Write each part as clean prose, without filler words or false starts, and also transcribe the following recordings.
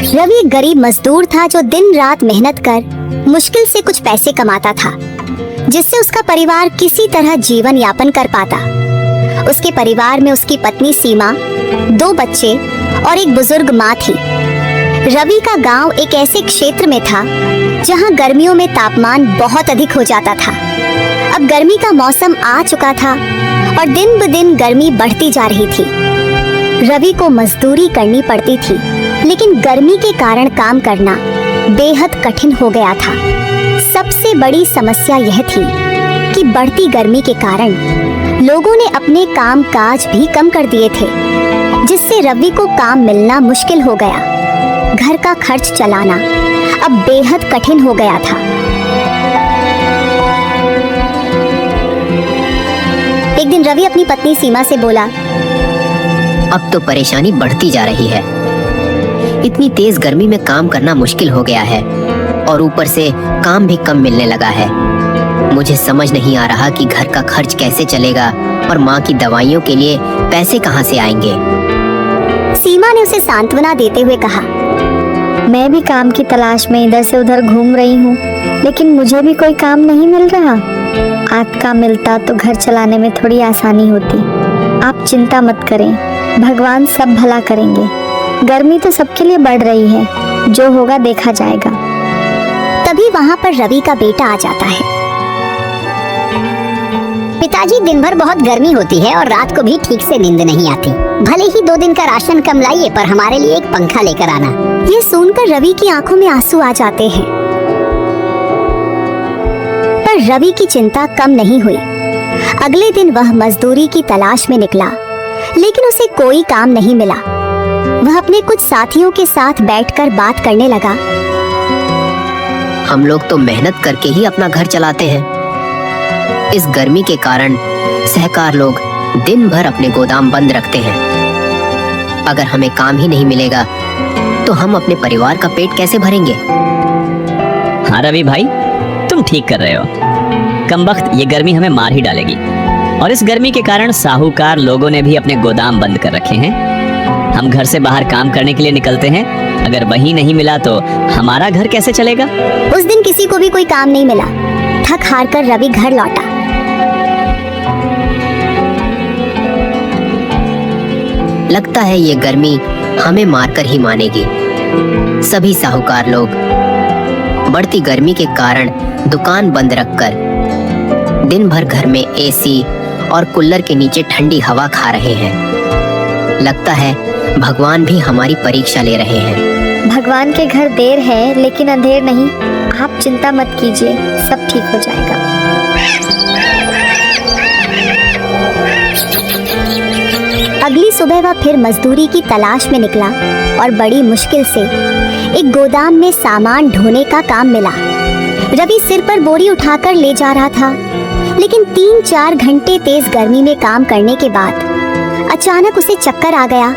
रवि एक गरीब मजदूर था जो दिन रात मेहनत कर मुश्किल से कुछ पैसे कमाता था, जिससे उसका परिवार किसी तरह जीवन यापन कर पाता। उसके परिवार में उसकी पत्नी सीमा, 2 बच्चे और एक बुजुर्ग माँ थी। रवि का गांव एक ऐसे क्षेत्र में था जहां गर्मियों में तापमान बहुत अधिक हो जाता था। अब गर्मी का मौसम आ चुका था और दिन ब दिन गर्मी बढ़ती जा रही थी। रवि को मजदूरी करनी पड़ती थी, लेकिन गर्मी के कारण काम करना बेहद कठिन हो गया था। सबसे बड़ी समस्या यह थी कि बढ़ती गर्मी के कारण लोगों ने अपने काम काज भी कम कर दिए थे, जिससे रवि को काम मिलना मुश्किल हो गया। घर का खर्च चलाना अब बेहद कठिन हो गया था। एक दिन रवि अपनी पत्नी सीमा से बोला, अब तो परेशानी बढ़ती जा रही है। इतनी तेज गर्मी में काम करना मुश्किल हो गया है और ऊपर से काम भी कम मिलने लगा है। मुझे समझ नहीं आ रहा कि घर का खर्च कैसे चलेगा और माँ की दवाइयों के लिए पैसे कहाँ से आएंगे। सीमा ने उसे सांत्वना देते हुए कहा, मैं भी काम की तलाश में इधर से उधर घूम रही हूँ, लेकिन मुझे भी कोई काम नहीं मिल रहा। आज काम मिलता तो घर चलाने में थोड़ी आसानी होती। आप चिंता मत करें, भगवान सब भला करेंगे। गर्मी तो सबके लिए बढ़ रही है, जो होगा देखा जाएगा। तभी वहाँ पर रवि का बेटा आ जाता है। पिताजी, दिन भर बहुत गर्मी होती है और रात को भी ठीक से नींद नहीं आती। भले ही 2 दिन का राशन कम लाइए, पर हमारे लिए एक पंखा लेकर आना। ये सुनकर रवि की आंखों में आंसू आ जाते हैं। पर रवि की चिंता कम नहीं हुई। अगले दिन वह मजदूरी की तलाश में निकला, लेकिन उसे कोई काम नहीं मिला। वह अपने कुछ साथियों के साथ बैठकर बात करने लगा। हम लोग तो मेहनत करके ही अपना घर चलाते हैं। इस गर्मी के कारण सहकार लोग दिन भर अपने गोदाम बंद रखते हैं। अगर हमें काम ही नहीं मिलेगा तो हम अपने परिवार का पेट कैसे भरेंगे? हाँ रवि भाई, तुम ठीक कर रहे हो। कमबख्त ये गर्मी हमें मार ही डालेगी। और इस गर्मी के कारण साहूकार लोगों ने भी अपने गोदाम बंद कर रखे हैं। हम घर से बाहर काम करने के लिए निकलते हैं, अगर वही नहीं मिला तो हमारा घर कैसे चलेगा? उस दिन किसी को भी कोई काम नहीं मिला। थक हार कर रवि घर लौटा। लगता है ये गर्मी हमें मारकर ही मानेगी। सभी साहूकार लोग बढ़ती गर्मी के कारण दुकान बंद रखकर दिन भर घर में एसी और कूलर के नीचे ठंडी हवा खा रहे हैं। लगता है भगवान भी हमारी परीक्षा ले रहे हैं। भगवान के घर देर है लेकिन अंधेर नहीं। आप चिंता मत कीजिए, सब ठीक हो जाएगा। अगली सुबह वह फिर मजदूरी की तलाश में निकला और बड़ी मुश्किल से एक गोदाम में सामान ढोने का काम मिला। रवि सिर पर बोरी उठाकर ले जा रहा था, लेकिन 3-4 घंटे तेज गर्मी में काम करने के बाद अचानक उसे चक्कर आ गया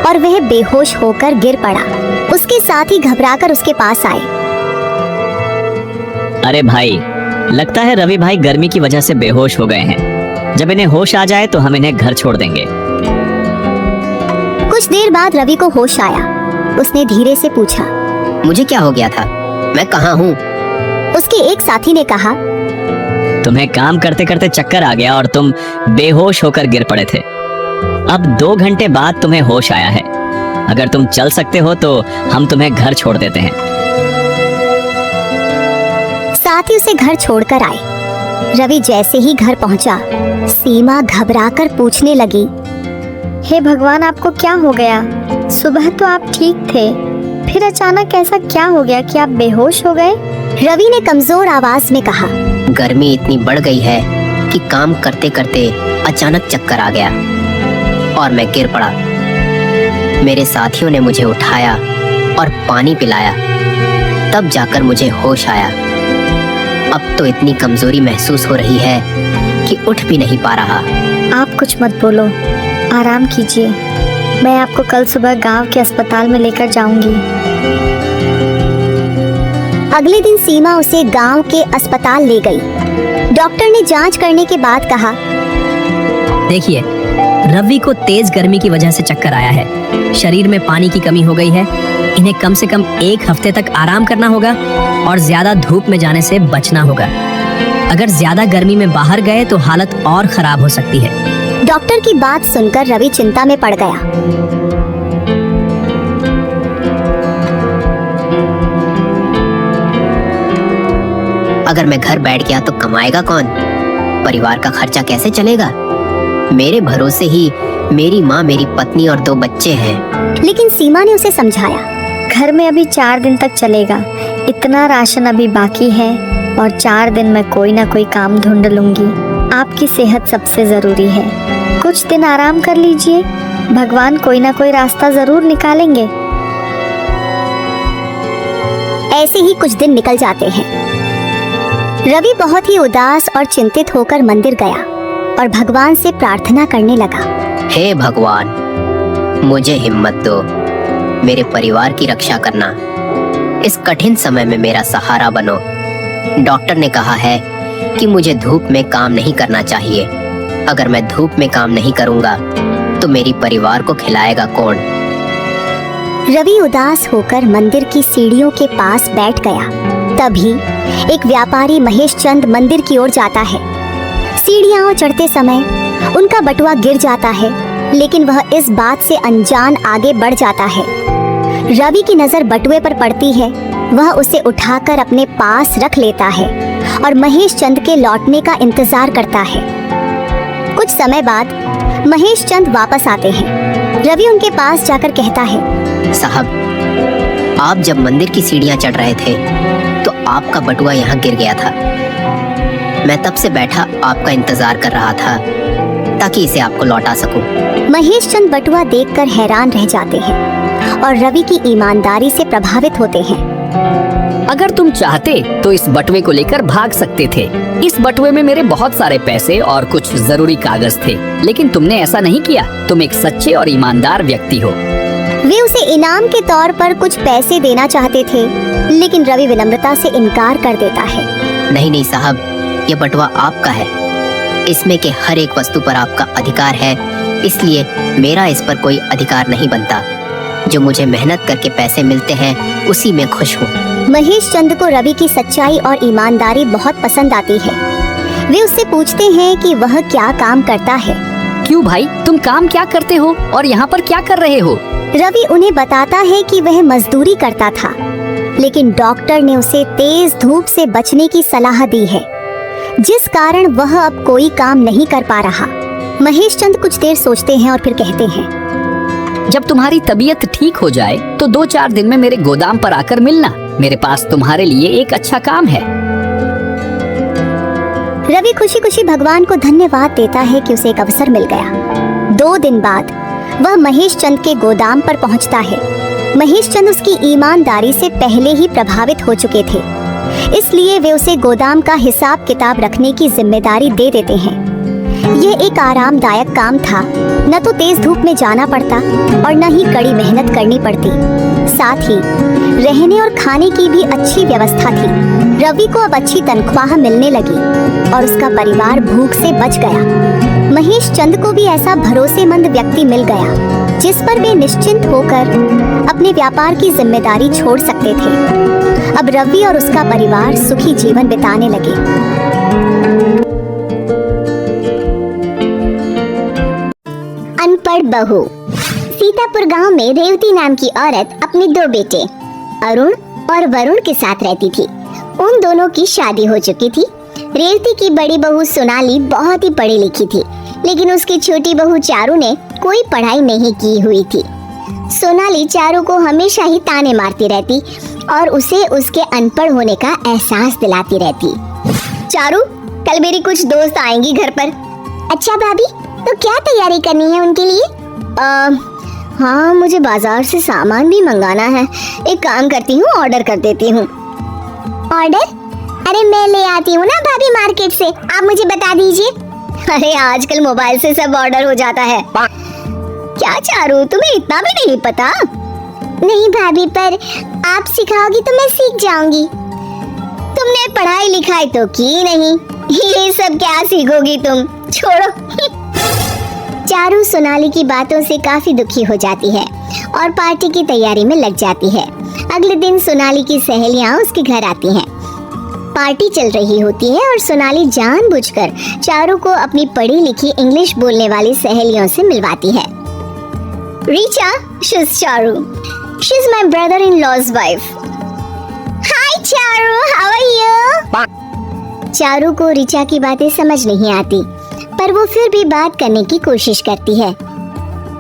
और वह बेहोश होकर गिर पड़ा। उसके साथी घबराकर उसके पास आए। अरे भाई, लगता है रवि भाई गर्मी की वजह से बेहोश हो गए हैं। जब इन्हें होश आ जाए तो हम इन्हें घर छोड़ देंगे। कुछ देर बाद रवि को होश आया। उसने धीरे से पूछा, मुझे क्या हो गया था? मैं कहाँ हूँ? उसके एक साथी ने कहा, तुम्हें काम करते करते चक्कर आ गया और तुम बेहोश होकर गिर पड़े थे। अब 2 घंटे बाद तुम्हें होश आया है। अगर तुम चल सकते हो तो हम तुम्हें घर छोड़ देते हैं। साथी उसे घर छोड़कर आए। रवि जैसे ही घर पहुंचा, सीमा घबराकर पूछने लगी, हे भगवान, आपको क्या हो गया? सुबह तो आप ठीक थे, फिर अचानक ऐसा क्या हो गया कि आप बेहोश हो गए? रवि ने कमजोर आवाज में कहा, गर्मी इतनी बढ़ गई है कि काम करते करते अचानक चक्कर आ गया और मैं गिर पड़ा। मेरे साथियों ने मुझे उठाया और पानी पिलाया, तब जाकर मुझे होश आया। अब तो इतनी कमजोरी महसूस हो रही है कि उठ भी नहीं पा रहा। आप कुछ मत बोलो, आराम कीजिए। मैं आपको कल सुबह गांव के अस्पताल में लेकर जाऊंगी। अगले दिन सीमा उसे गांव के अस्पताल ले गई। डॉक्टर ने जांच करने के बाद कहा, देखिए, रवि को तेज गर्मी की वजह से चक्कर आया है। शरीर में पानी की कमी हो गई है, इन्हें कम से कम 1 हफ्ते तक आराम करना होगा और ज्यादा धूप में जाने से बचना होगा। अगर ज्यादा गर्मी में बाहर गए तो हालत और खराब हो सकती है। डॉक्टर की बात सुनकर रवि चिंता में पड़ गया। अगर मैं घर बैठ गया तो कमाएगा कौन? परिवार का खर्चा कैसे चलेगा? मेरे भरोसे ही मेरी माँ, मेरी पत्नी और 2 बच्चे हैं। लेकिन सीमा ने उसे समझाया। घर में अभी 4 दिन तक चलेगा, इतना राशन अभी बाकी है और 4 दिन में कोई ना कोई काम ढूंढ लूंगी। आपकी सेहत सबसे जरूरी है, कुछ दिन आराम कर लीजिए, भगवान कोई ना कोई रास्ता जरूर निकालेंगे। ऐसे ही कुछ दिन निकल जाते हैं। रवि बहुत ही उदास और चिंतित होकर मंदिर गया और भगवान से प्रार्थना करने लगा। हे भगवान, मुझे हिम्मत दो, मेरे परिवार की रक्षा करना, इस कठिन समय में मेरा सहारा बनो। डॉक्टर ने कहा है कि मुझे धूप में काम नहीं करना चाहिए। अगर मैं धूप में काम नहीं करूंगा तो मेरी परिवार को खिलाएगा कौन? रवि उदास होकर मंदिर की सीढ़ियों के पास बैठ गया। तभी एक व्यापारी महेश चंद मंदिर की ओर जाता है। सीढ़ियां चढ़ते समय उनका बटुआ गिर जाता है, लेकिन वह इस बात से अनजान आगे बढ़ जाता है। रवि की नजर बटुए पर पड़ती है, वह उसे उठाकर अपने पास रख लेता है और महेश चंद के लौटने का इंतजार करता है। कुछ समय बाद महेश चंद वापस आते हैं। रवि उनके पास जाकर कहता है, साहब, आप जब मंदिर की सीढ़ियां चढ़ रहे थे तो आपका बटुआ यहाँ गिर गया था। मैं तब से बैठा आपका इंतजार कर रहा था ताकि इसे आपको लौटा सकूं। महेश चंद बटुआ देखकर हैरान रह जाते हैं और रवि की ईमानदारी से प्रभावित होते हैं। अगर तुम चाहते तो इस बटुए को लेकर भाग सकते थे। इस बटुए में मेरे बहुत सारे पैसे और कुछ जरूरी कागज थे, लेकिन तुमने ऐसा नहीं किया। तुम एक सच्चे और ईमानदार व्यक्ति हो। वे उसे इनाम के तौर पर कुछ पैसे देना चाहते थे, लेकिन रवि विनम्रता से इनकार कर देता है। नहीं नहीं साहब, ये बटुआ आपका है। इसमें के हर एक वस्तु पर आपका अधिकार है, इसलिए मेरा इस पर कोई अधिकार नहीं बनता। जो मुझे मेहनत करके पैसे मिलते हैं उसी में खुश हूँ। महेश चंद को रवि की सच्चाई और ईमानदारी बहुत पसंद आती है। वे उससे पूछते हैं कि वह क्या काम करता है। क्यों भाई, तुम काम क्या करते हो और यहाँ पर क्या कर रहे हो? रवि उन्हें बताता है कि वह मजदूरी करता था, लेकिन डॉक्टर ने उसे तेज धूप से बचने की सलाह दी है, जिस कारण वह अब कोई काम नहीं कर पा रहा। महेश चंद कुछ देर सोचते हैं और फिर कहते हैं, जब तुम्हारी तबीयत ठीक हो जाए तो 2-4 दिन में मेरे गोदाम पर आकर मिलना। मेरे पास तुम्हारे लिए एक अच्छा काम है। रवि खुशी खुशी भगवान को धन्यवाद देता है कि उसे एक अवसर मिल गया। 2 दिन बाद वह महेश चंद के गोदाम पर पहुंचता है। महेश चंद उसकी ईमानदारी से पहले ही प्रभावित हो चुके थे, इसलिए वे उसे गोदाम का हिसाब किताब रखने की जिम्मेदारी दे देते हैं। यह एक आरामदायक काम था, न तो तेज धूप में जाना पड़ता और न ही कड़ी मेहनत करनी पड़ती। साथ ही रहने और खाने की भी अच्छी व्यवस्था थी। रवि को अब अच्छी तनख्वाह मिलने लगी और उसका परिवार भूख से बच गया। महेश चंद को भी ऐसा भरोसेमंद व्यक्ति मिल गया जिस पर वे निश्चिंत होकर अपने व्यापार की जिम्मेदारी छोड़ सकते थे। अब रवि और उसका परिवार सुखी जीवन बिताने लगे। अनपढ़ बहू। सीतापुर गांव में रेवती नाम की औरत अपने 2 बेटे अरुण और वरुण के साथ रहती थी। उन दोनों की शादी हो चुकी थी। रेवती की बड़ी बहू सोनाली बहुत ही पढ़ी लिखी थी, लेकिन उसकी छोटी बहू चारू ने कोई पढ़ाई नहीं की हुई थी। सोनाली चारू को हमेशा ही ताने मारती रहती और उसे उसके अनपढ़ होने का एहसास दिलाती रहती। चारू, कल मेरी कुछ दोस्त आएंगी घर पर। अच्छा भाभी, तो क्या तैयारी करनी है उनके लिए? हाँ, मुझे बाजार से सामान भी मंगाना है। एक काम करती हूँ, ऑर्डर कर देती हूँ। ऑर्डर? अरे मैं ले आती हूँ ना भाभी मार्केट से, आप मुझे बता दीजिए। अरे आजकल मोबाइल से सब ऑर्डर हो जाता है। क्या चारू, तुम्हें इतना भी नहीं पता? नहीं भाभी, पर आप सिखाओगी तो मैं सीख जाऊंगी। तुमने पढ़ाई लिखाई तो की नहीं, ये सब क्या सीखोगी तुम, छोड़ो। चारू सोनाली की बातों से काफी दुखी हो जाती है और पार्टी की तैयारी में लग जाती है। अगले दिन सोनाली की सहेलियां उसके घर आती हैं। पार्टी चल रही होती है और सोनाली जानबूझकर चारू को अपनी पढ़ी लिखी इंग्लिश बोलने वाली सहेलियों से मिलवाती है। Richa, she's Charu. She's my brother-in-law's wife. Hi Charu, how are you? Charu को रीचा की बातें समझ नहीं आती, पर वो फिर भी बात करने की कोशिश करती है।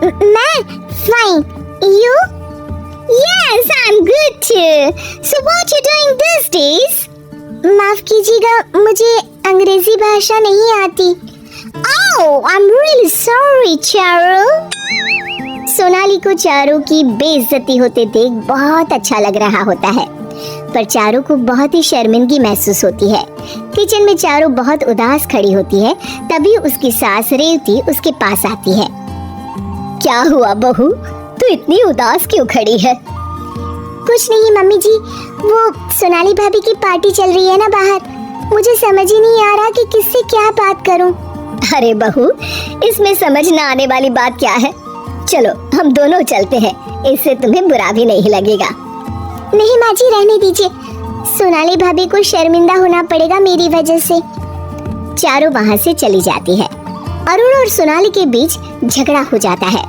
मैं fine. You? Yes, I'm good too. So what you doing these days? माफ कीजिएगा, मुझे अंग्रेजी भाषा नहीं आती। Oh, I'm really sorry, Charu. Sonali को चारू की बेइज्जती होते देख बहुत अच्छा लग रहा होता है, पर चारू को बहुत ही शर्मिंदगी महसूस होती है। किचन में चारू बहुत उदास खड़ी होती है, तभी उसकी सास रेवती उसके पास आती है। क्या हुआ बहू, तू इतनी उदास क्यों खड़ी है? कुछ नहीं मम्मी जी, वो सोनाली भाभी की पार्टी चल रही है ना बाहर, मुझे समझ ही नहीं आ रहा कि किससे क्या बात करूं। अरे बहू, इसमें समझ ना आने वाली बात क्या है? चलो हम दोनों चलते हैं, इससे तुम्हें बुरा भी नहीं लगेगा। नहीं माँ जी, रहने दीजिए, सोनाली भाभी को शर्मिंदा होना पड़ेगा मेरी वजह से। चारू वहाँ से चली जाती है। अरुण और सोनाली के बीच झगड़ा हो जाता है।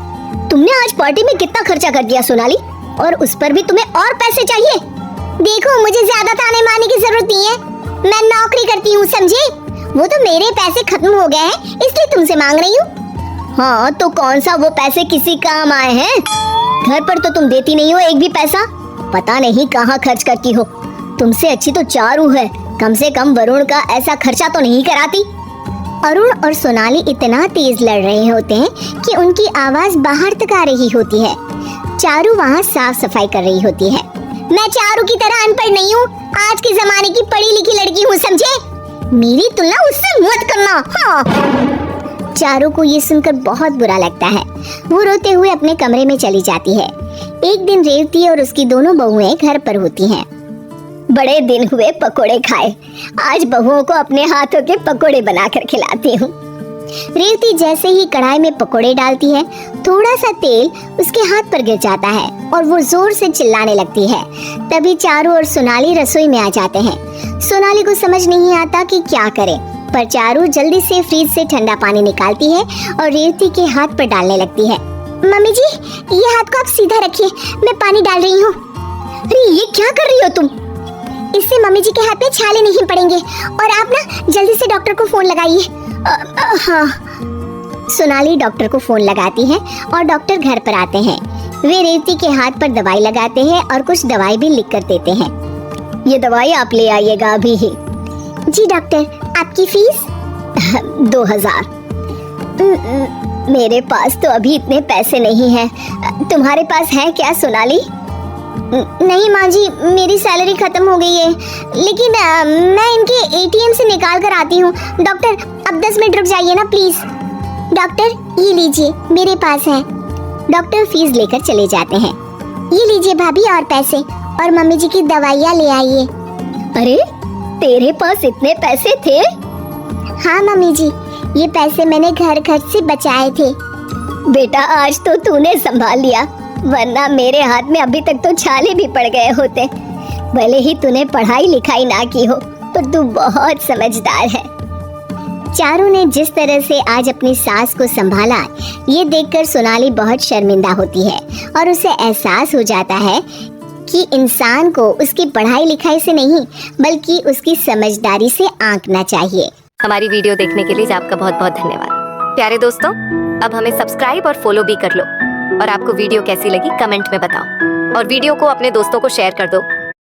तुमने आज पार्टी में कितना खर्चा कर दिया सोनाली, और उस पर भी तुम्हें और पैसे चाहिए? देखो, मुझे ज्यादा ताने मारने की जरूरत नहीं है, मैं नौकरी करती हूँ, समझे? वो तो मेरे पैसे खत्म हो गए हैं, इसलिए तुमसे मांग रही हूँ। हाँ, तो कौन सा वो पैसे किसी काम आए हैं? घर पर तो तुम देती नहीं हो एक भी पैसा, पता नहीं कहाँ खर्च करती हो। तुमसे अच्छी तो चारू है, कम से कम वरुण का ऐसा खर्चा तो नहीं कराती। अरुण और सोनाली इतना तेज लड़ रहे होते हैं कि उनकी आवाज बाहर तक आ रही होती है। चारू वहाँ साफ सफाई कर रही होती है। मैं चारू की तरह अनपढ़ नहीं हूँ, आज के जमाने की पढ़ी लिखी लड़की हूँ, समझे? मेरी तुलना उससे मत करना। हाँ। चारू को ये सुनकर बहुत बुरा लगता है। वो रोते हुए अपने कमरे में चली जाती है। एक दिन रेवती और उसकी दोनों बहुएं घर पर होती हैं। बड़े दिन हुए पकोड़े खाए, आज बहुओं को अपने हाथों के पकोड़े बनाकर खिलाती हूँ। रेवती जैसे ही कढ़ाई में पकोड़े डालती है, थोड़ा सा तेल उसके हाथ पर गिर जाता है और वो जोर से चिल्लाने लगती है। तभी चारू और सोनाली रसोई में आ जाते हैं। सोनाली को समझ नहीं आता कि क्या करे, पर चारू जल्दी से फ्रिज से ठंडा पानी निकालती है और रेवती के हाथ पर डालने लगती है। मम्मी जी, ये हाथ को आप सीधा रखिए, मैं पानी डाल रही हूँ। अरे ये क्या कर रही हो तुम? इससे मम्मी जी के हाथ पे छाले नहीं पड़ेंगे, और आप ना जल्दी से डॉक्टर को फोन लगाइए। हाँ। सोनाली डॉक्टर को फोन लगाती है और डॉक्टर घर पर आते हैं। वे रेवती के हाथ पर दवाई लगाते हैं और कुछ दवाई भी लिख कर देते हैं। ये दवाई आप ले आइएगा अभी ही। जी डॉक्टर, आपकी फीस? 2000। मेरे पास तो अभी इतने पैसे नहीं हैं, तुम्हारे पास है क्या सोनाली? नहीं माँ जी, मेरी सैलरी खत्म हो गई है, लेकिन मैं इनके एटीएम से निकाल कर आती हूँ। डॉक्टर, अब 10 मिनट रुक जाइए ना प्लीज। डॉक्टर, ये लीजिए, मेरे पास है। डॉक्टर फीस लेकर चले जाते हैं। ये लीजिए भाभी और पैसे, और मम्मी जी की दवाइयाँ ले आइए। अरे, तेरे पास इतने पैसे थे? हाँ मम्मी जी, ये पैसे मैंने घर खर्च से बचाए थे। बेटा, आज तो तूने संभाल लिया, वरना मेरे हाथ में अभी तक तो छाले भी पड़ गए होते। भले ही तूने पढ़ाई लिखाई ना की हो, पर तू बहुत समझदार है। चारू ने जिस तरह से आज अपनी सास को संभाला, ये देखकर सोनाली बहुत शर्मिंदा होती है और उसे एहसास हो जाता है कि इंसान को उसकी पढ़ाई लिखाई से नहीं, बल्कि उसकी समझदारी से आंकना चाहिए। हमारी वीडियो देखने के लिए आपका बहुत बहुत धन्यवाद। प्यारे दोस्तों, अब हमें सब्सक्राइब और फॉलो भी कर लो, और आपको वीडियो कैसी लगी कमेंट में बताओ, और वीडियो को अपने दोस्तों को शेयर कर दो